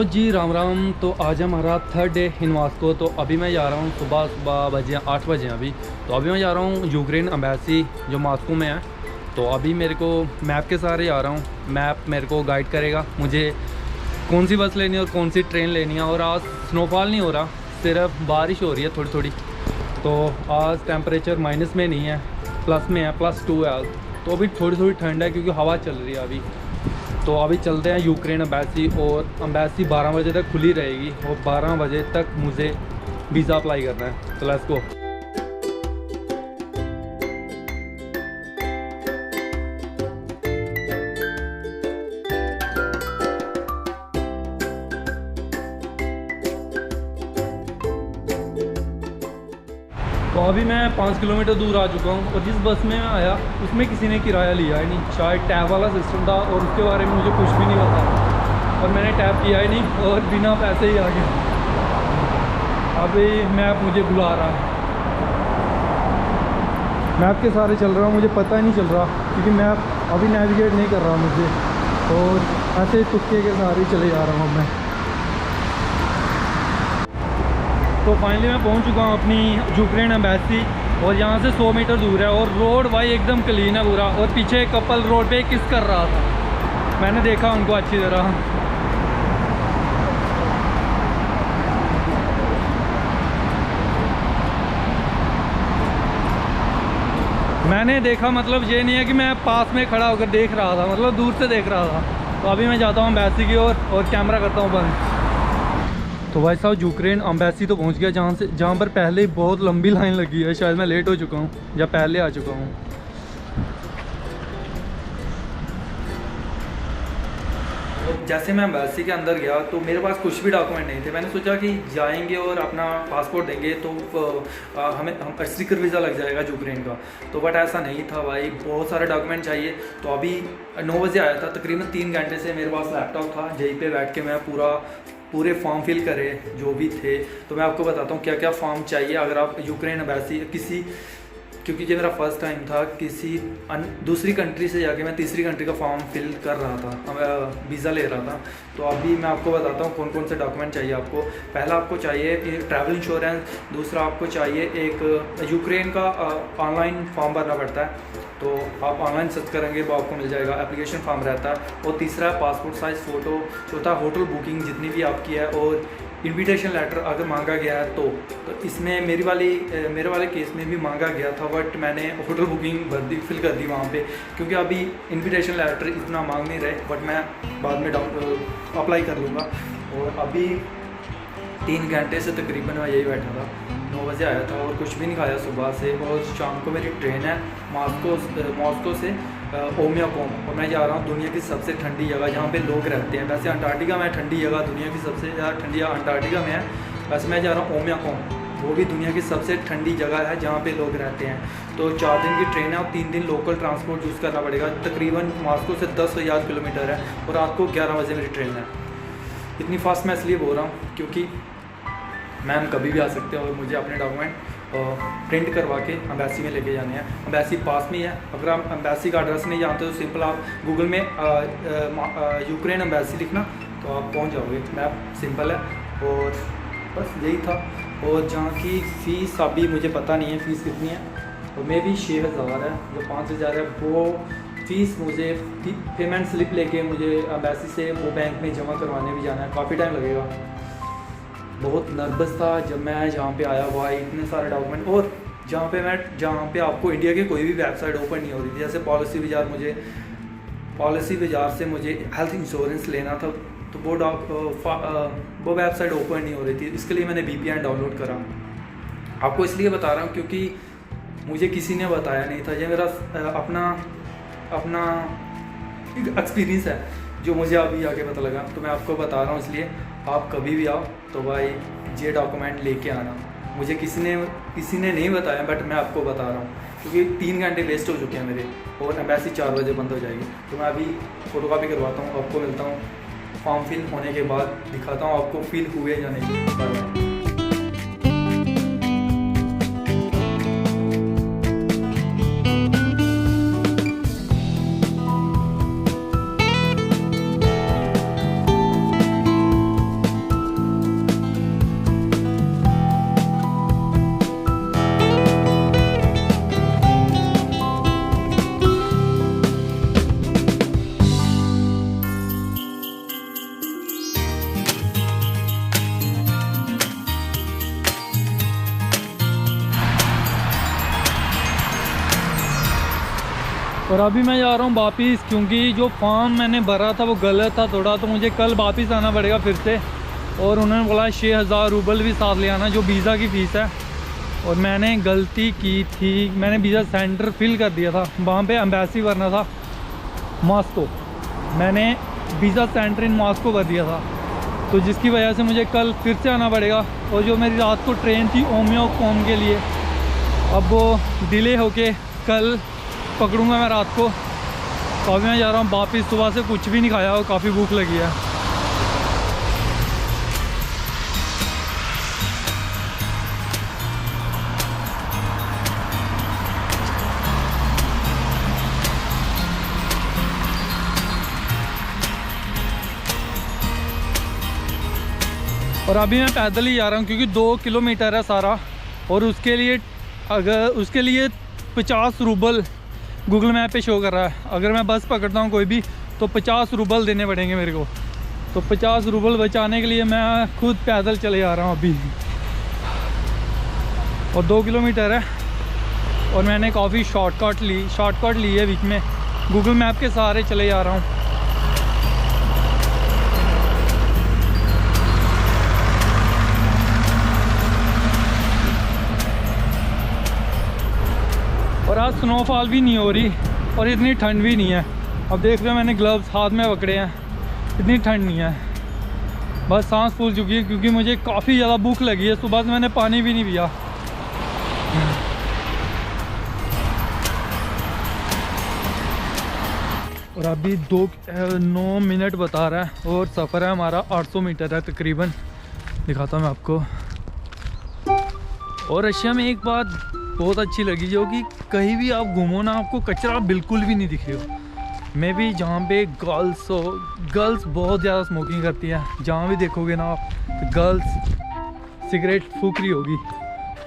जी राम राम। तो आज हमारा थर्ड डे इन मॉस्को। तो अभी मैं जा रहा हूँ, सुबह सुबह बजे 8 बजे अभी। तो अभी मैं जा रहा हूँ यूक्रेन एम्बेसी जो मॉस्को में है। तो अभी मेरे को मैप के सहारे जा रहा हूँ। मैप मेरे को गाइड करेगा मुझे कौन सी बस लेनी है और कौन सी ट्रेन लेनी है। और आज स्नोफॉल नहीं हो रहा, सिर्फ बारिश हो रही है थोड़ी थोड़ी। तो आज टेम्परेचर माइनस में नहीं है, प्लस में है, +2 है आज। तो अभी थोड़ी थोड़ी ठंड है क्योंकि हवा चल रही है अभी। तो अभी चलते हैं यूक्रेन एम्बेसी। और एम्बेसी 12 बजे तक खुली रहेगी और 12 बजे तक मुझे वीज़ा अप्लाई करना है। तो लेट्स गो। तो अभी मैं 5 किलोमीटर दूर आ चुका हूँ और जिस बस में मैं आया उसमें किसी ने किराया लिया ही नहीं। शायद टैब वाला सिस्टम था और उसके बारे में मुझे कुछ भी नहीं पता और मैंने टैब किया ही नहीं और बिना पैसे ही आ गया। अभी मैप मुझे बुला रहा है, मैप के सहारे चल रहा हूँ, मुझे पता ही नहीं चल रहा क्योंकि मैप अभी नेविगेट नहीं कर रहा मुझे। और ऐसे तुक्के के सहारे चले जा रहा हूँ मैं। तो फाइनली मैं पहुंच चुका हूं अपनी यूक्रेन एम्बेसी और यहाँ से 100 मीटर दूर है। और रोड भाई एकदम क्लीन है पूरा। और पीछे एक कपल रोड पे किस कर रहा था, मैंने देखा उनको अच्छी तरह। मैंने देखा मतलब ये नहीं है कि मैं पास में खड़ा होकर देख रहा था, मतलब दूर से देख रहा था। तो अभी मैं जाता हूँ एम्बेसी की ओर और कैमरा करता हूँ बंद। तो भाई साहब यूक्रेन एम्बेसी तो पहुंच गया, जहाँ पर पहले ही बहुत लंबी लाइन लगी है। शायद मैं लेट हो चुका हूँ या पहले आ चुका हूँ। जैसे मैं एम्बेसी के अंदर गया तो मेरे पास कुछ भी डॉक्यूमेंट नहीं थे। मैंने सोचा कि जाएंगे और अपना पासपोर्ट देंगे तो हम स्टिकर वीज़ा लग जाएगा यूक्रेन का। तो बट ऐसा नहीं था भाई, बहुत सारे डॉक्यूमेंट चाहिए। तो अभी 9 बजे आया था, तकरीबन 3 घंटे से मेरे पास लैपटॉप था, यहीं पे बैठ के मैं पूरे फॉर्म फिल करे जो भी थे। तो मैं आपको बताता हूँ क्या क्या फॉर्म चाहिए अगर आप यूक्रेन एम्बेसी क्योंकि ये मेरा फर्स्ट टाइम था किसी दूसरी कंट्री से जाके मैं तीसरी कंट्री का फॉर्म फिल कर रहा था, वीज़ा ले रहा था। तो अभी मैं आपको बताता हूँ कौन कौन से डॉक्यूमेंट चाहिए आपको। पहला आपको चाहिए एक ट्रैवल इंश्योरेंस, दूसरा आपको चाहिए एक यूक्रेन का ऑनलाइन फॉर्म भरना पड़ता है। तो आप ऑनलाइन सर्च करेंगे वो आपको मिल जाएगा, एप्लीकेशन फॉर्म रहता है। और तीसरा है पासपोर्ट साइज़ फ़ोटो। चौथा होटल बुकिंग जितनी भी आपकी है। और इनविटेशन लेटर अगर मांगा गया है तो इसमें मेरे वाले केस में भी मांगा गया था, बट मैंने होटल बुकिंग फिल कर दी वहाँ पे क्योंकि अभी इनविटेशन लेटर इतना मांग नहीं रहे। बट मैं बाद में अप्लाई कर लूँगा। और अभी 3 घंटे से तकरीबन मैं यही बैठा था, 9 बजे आया था और कुछ भी नहीं खाया सुबह से। और शाम को मेरी ट्रेन है मॉस्को से ओमियाकोम। और मैं जा रहा हूँ दुनिया की सबसे ठंडी जगह जहाँ पे लोग रहते हैं। वैसे अंटार्कटिका में ठंडी जगह, दुनिया की सबसे ज़्यादा ठंडी जगह अंटार्कटिका में है। वैसे मैं जा रहा हूँ ओमियाकोम, वो भी दुनिया की सबसे ठंडी जगह है जहाँ पे लोग रहते हैं। तो 4 दिन की ट्रेन है और 3 दिन लोकल ट्रांसपोर्ट यूज़ करना पड़ेगा। तकरीबन मॉस्को से 10,000 किलोमीटर है और रात को 11 बजे मेरी ट्रेन है। इतनी फास्ट मैं इसलिए बोल रहा हूँ क्योंकि मैम कभी भी आ सकते हैं और मुझे अपने डॉक्यूमेंट प्रिंट करवा के एम्बेसी में लेके जाने हैं। एम्बेसी पास में ही है। अगर आप एम्बेसी का एड्रेस नहीं जानते तो सिंपल आप गूगल में यूक्रेन एम्बेसी लिखना तो आप पहुंच जाओगे। मैप सिंपल है और बस यही था। और जहाँ की फ़ीस अभी मुझे पता नहीं है फ़ीस कितनी है, और मे भी 6,000 है जो 5,000 है। वो फ़ीस मुझे पेमेंट स्लिप लेके मुझे एम्बेसी से वो बैंक में जमा करवाने भी जाना है, काफ़ी टाइम लगेगा। बहुत नर्वस था जब मैं जहाँ पे आया हुआ, इतने सारे डॉक्यूमेंट। और जहाँ पे आपको इंडिया की कोई भी वेबसाइट ओपन नहीं हो रही थी। जैसे पॉलिसी बाज़ार से मुझे हेल्थ इंश्योरेंस लेना था तो वो वेबसाइट ओपन नहीं हो रही थी। इसके लिए मैंने VPN डाउनलोड करा। आपको इसलिए बता रहा हूँ क्योंकि मुझे किसी ने बताया नहीं था। ये मेरा अपना एक्सपीरियंस है जो मुझे अभी आगे पता लगा। तो मैं आपको बता रहा हूँ, इसलिए आप कभी भी आओ तो भाई ये डॉक्यूमेंट लेके आना। मुझे किसी ने नहीं बताया बट मैं आपको बता रहा हूँ क्योंकि 3 घंटे वेस्ट हो चुके हैं मेरे और एम्बेसी 4 बजे बंद हो जाएगी। तो मैं अभी फ़ोटोकॉपी करवाता हूँ, आपको मिलता हूँ फॉर्म फिल होने के बाद, दिखाता हूँ आपको फिल हुए या नहीं। और अभी मैं जा रहा हूँ वापस, क्योंकि जो फॉर्म मैंने भरा था वो गलत था थोड़ा, तो मुझे कल वापस आना पड़ेगा फिर से। और उन्होंने बोला 6000 रूबल भी साथ ले आना, जो वीज़ा की फ़ीस है। और मैंने गलती की थी, मैंने वीज़ा सेंटर फिल कर दिया था, वहाँ पे एम्बेसी भरना था मॉस्को, मैंने वीज़ा सेंटर इन मॉस्को भर दिया था, तो जिसकी वजह से मुझे कल फिर से आना पड़ेगा। और जो मेरी रात को ट्रेन थी ओमियो कॉम के लिए, अब वो डिले होके कल पकड़ूंगा मैं रात को। तो अभी मैं जा रहा हूँ वापस, सुबह से कुछ भी नहीं खाया और काफ़ी भूख लगी है। और अभी मैं पैदल ही जा रहा हूँ, क्योंकि 2 किलोमीटर है सारा, और उसके लिए 50 रूबल गूगल मैप पे शो कर रहा है। अगर मैं बस पकड़ता हूँ कोई भी तो 50 रूबल देने पड़ेंगे मेरे को। तो 50 रूबल बचाने के लिए मैं खुद पैदल चले जा रहा हूँ अभी, और 2 किलोमीटर है। और मैंने काफ़ी शॉर्टकट ली है बीच में, गूगल मैप के सहारे चले जा रहा हूँ। और आज स्नोफॉल भी नहीं हो रही और इतनी ठंड भी नहीं है। अब देख रहे हो मैंने ग्लव्स हाथ में पकड़े हैं, इतनी ठंड नहीं है, बस सांस फूल चुकी है, क्योंकि मुझे काफ़ी ज़्यादा भूख लगी है। सुबह से मैंने पानी भी नहीं पिया। और अभी 9 मिनट बता रहा है, और सफ़र है हमारा 800 मीटर है तकरीबन। दिखाता हूँ मैं आपको। और रशिया में एक बात बहुत अच्छी लगी, जो कि कहीं भी आप घूमो ना, आपको कचरा बिल्कुल भी नहीं दिखेगा। मैं भी जहाँ पे गर्ल्स बहुत ज़्यादा स्मोकिंग करती है, जहाँ भी देखोगे ना आप तो गर्ल्स सिगरेट फूक रही होगी।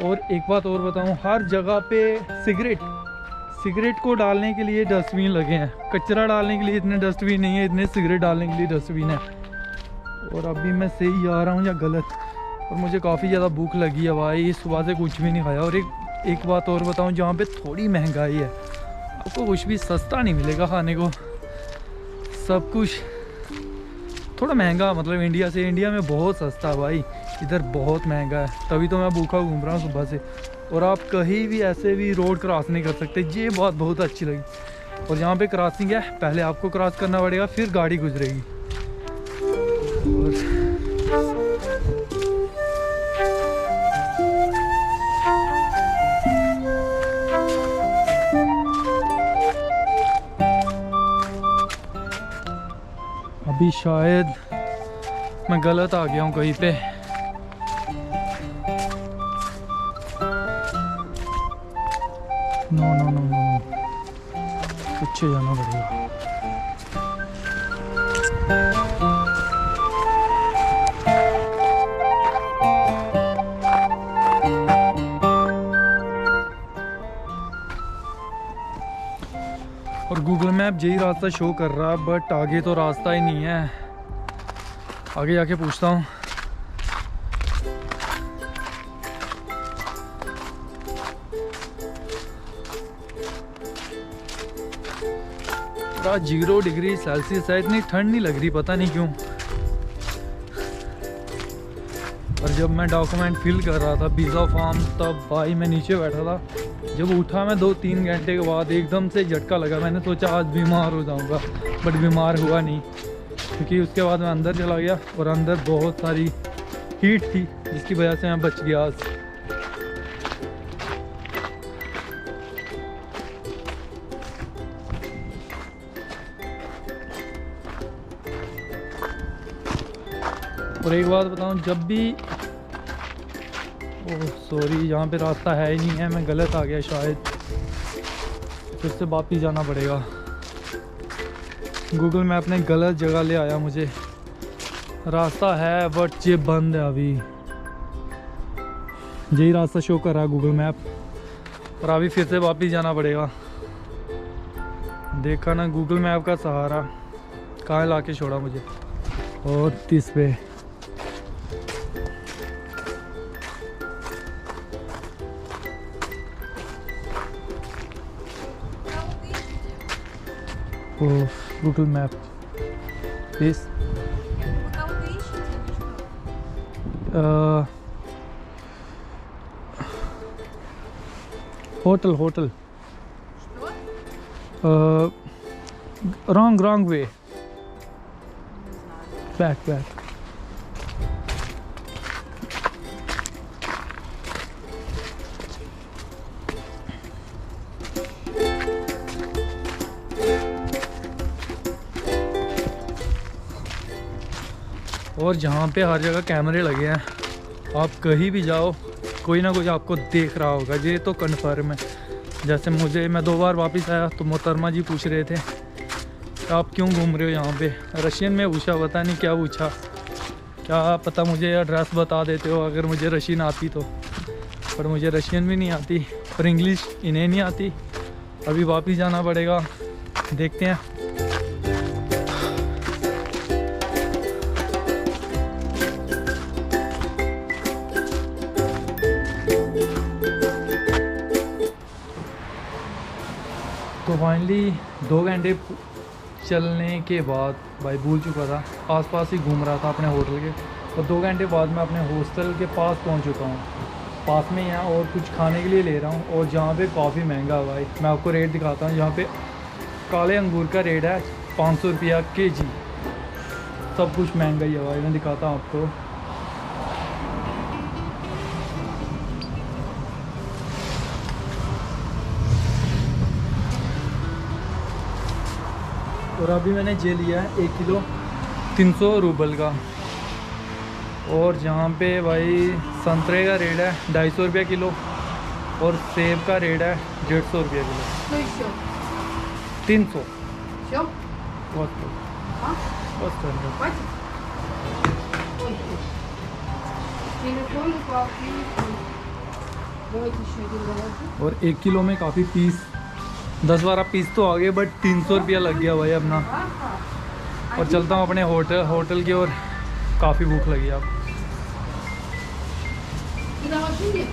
और एक बात और बताऊँ, हर जगह पे सिगरेट को डालने के लिए डस्टबिन लगे हैं, कचरा डालने के लिए इतने डस्टबिन नहीं है, इतने सिगरेट डालने के लिए डस्टबिन है। और अभी मैं सही जा रहा हूँ या गलत? और मुझे काफ़ी ज़्यादा भूख लगी है भाई, सुबह से कुछ भी नहीं खाया। और एक बात और बताऊं, जहाँ पे थोड़ी महंगाई है, आपको कुछ भी सस्ता नहीं मिलेगा खाने को, सब कुछ थोड़ा महंगा। मतलब इंडिया में बहुत सस्ता है भाई, इधर बहुत महंगा है। तभी तो मैं भूखा घूम रहा हूँ सुबह से। और आप कहीं भी ऐसे भी रोड क्रॉस नहीं कर सकते, ये बात बहुत अच्छी लगी। और यहाँ पे क्रॉसिंग है, पहले आपको क्रॉस करना पड़ेगा, फिर गाड़ी गुजरेगी। अभी शायद मैं गलत आ गया हूँ कहीं पे। नो पीछे जाना पड़ेगा। और गूगल मैप यही रास्ता शो कर रहा है, बट आगे तो रास्ता ही नहीं है। आगे जाके पूछता हूँ। पूरा 0 डिग्री सेल्सियस है, इतनी ठंड नहीं लग रही, पता नहीं क्यों। और जब मैं डॉक्यूमेंट फिल कर रहा था वीज़ा फॉर्म, तब भाई मैं नीचे बैठा था। जब उठा मैं 2-3 घंटे के बाद, एकदम से झटका लगा। मैंने सोचा आज बीमार हो जाऊंगा, बट बीमार हुआ नहीं, क्योंकि उसके बाद मैं अंदर चला गया और अंदर बहुत सारी हीट थी, जिसकी वजह से मैं बच गया आज। और एक बात बताऊं, जब भी ओह सॉरी, यहाँ पे रास्ता है ही नहीं है, मैं गलत आ गया शायद, फिर से वापस जाना पड़ेगा। गूगल मैप ने गलत जगह ले आया मुझे। रास्ता है बट ये बंद है अभी, यही रास्ता शो कर रहा है गूगल मैप। और अभी फिर से वापस जाना पड़ेगा। देखा ना, गूगल मैप का सहारा कहाँ ला के छोड़ा मुझे। और 30 पे Google Map. Please. Пока вы ищете, что? Hotel. Что? Wrong way. Не знаю. Back. और जहाँ पे हर जगह कैमरे लगे हैं, आप कहीं भी जाओ कोई ना कोई आपको देख रहा होगा, ये तो कन्फर्म है। जैसे मैं 2 बार वापस आया तो मोहतरमा जी पूछ रहे थे आप क्यों घूम रहे हो यहाँ पे। रशियन में पूछा, पता नहीं क्या पूछा, क्या पता मुझे एड्रेस बता देते हो अगर मुझे रशियन आती तो, पर मुझे रशियन भी नहीं आती और इंग्लिश इन्हें नहीं आती। अभी वापस जाना पड़ेगा, देखते हैं। तो फाइनली 2 घंटे चलने के बाद भाई भूल चुका था, आसपास ही घूम रहा था अपने होटल के, और 2 घंटे बाद मैं अपने हॉस्टल के पास पहुंच चुका हूं। पास में ही है और कुछ खाने के लिए ले रहा हूं, और जहां पे काफ़ी महंगा है भाई, मैं आपको रेट दिखाता हूं। यहाँ पे काले अंगूर का रेट है 500 रुपया kg। सब कुछ महंगा ही है भाई, मैं दिखाता हूँ आपको। और अभी मैंने ये लिया है 1 किलो 300 रूबल का, और जहाँ पे भाई संतरे का रेट है 250 रुपया किलो, और सेब का रेट है 150 रुपया किलो। Что еще? 300 Все? बस А? बस कर दो। Хватит? Ой. Телефон упал, телефон. Давайте еще один доложу. और 1 किलो में काफ़ी पीस, 10-12 पीस तो आ गए, बट 300 रुपया लग गया भाई अपना। Ага. और चलता हूँ अपने होटल की ओर, काफ़ी भूख लगी अब। И доложили?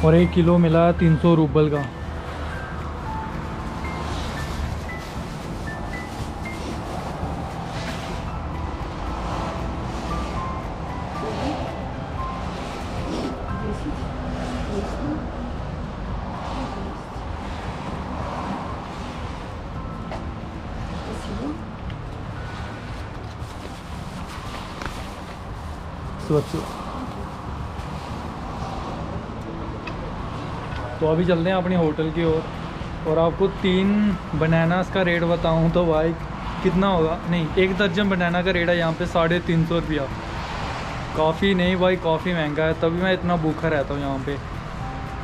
और 1 किलो मिला है 300 रूबल का। तो अभी चलते हैं अपने होटल की ओर, और आपको 3 बनानास का रेट बताऊं तो भाई कितना होगा, नहीं 1 दर्जन बनाना का रेट है यहाँ पे 350 रुपया। काफ़ी नहीं भाई, काफ़ी महंगा है, तभी मैं इतना भूखा रहता हूँ यहाँ पे।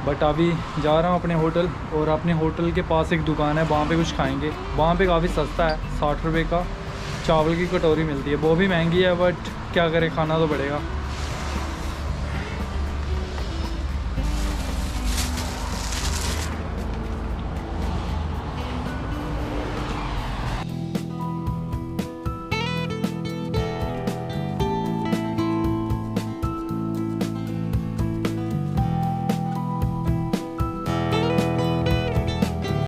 बट अभी जा रहा हूँ अपने होटल, और अपने होटल के पास एक दुकान है, वहाँ पे कुछ खाएंगे। वहाँ पे काफ़ी सस्ता है, 60 रुपये का चावल की कटोरी मिलती है। वो भी महंगी है बट क्या करें, खाना तो पड़ेगा।